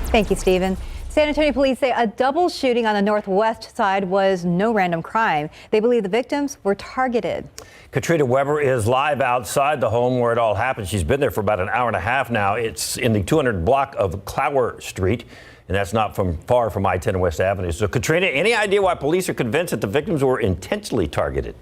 Thank you, Stephen. San Antonio police say a double shooting on the northwest side was no random crime. They believe the victims were targeted. Katrina Weber is live outside the home where it all happened. She's been there for about an hour and a half now. It's in the 200 block of Clower Street, and that's not far from I-10 and West Avenue. So, Katrina, any idea why police are convinced that the victims were intentionally targeted?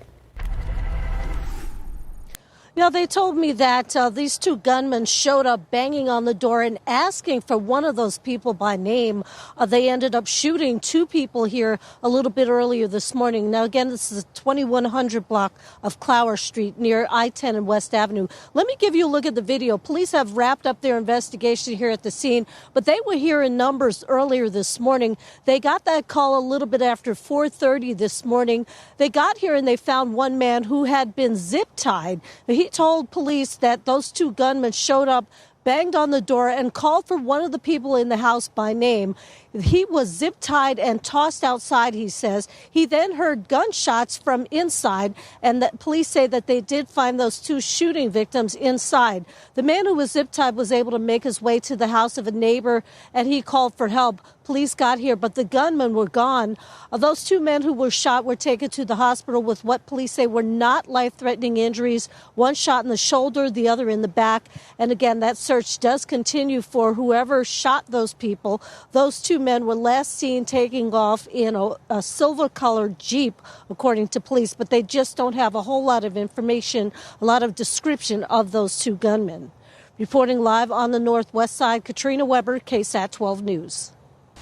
Yeah, they told me that these two gunmen showed up banging on the door and asking for one of those people by name. They ended up shooting two people here a little bit earlier this morning. Now, again, this is a 2100 block of Clower Street near I-10 and West Avenue. Let me give you a look at the video. Police have wrapped up their investigation here at the scene, but they were here in numbers earlier this morning. They got that call a little bit after 4:30 this morning. They got here and they found one man who had been zip-tied. He told police that those two gunmen showed up, banged on the door, and called for one of the people in the house by name. He was zip-tied and tossed outside, he says. He then heard gunshots from inside, and the police say that they did find those two shooting victims inside. The man who was zip-tied was able to make his way to the house of a neighbor, and he called for help. Police got here, but the gunmen were gone. Those two men who were shot were taken to the hospital with what police say were not life-threatening injuries. One shot in the shoulder, the other in the back. And again, that search does continue for whoever shot those people. Those two men were last seen taking off in a silver-colored Jeep, according to police, but they just don't have a whole lot of information, a lot of description of those two gunmen. Reporting live on the northwest side, Katrina Weber, KSAT 12 News.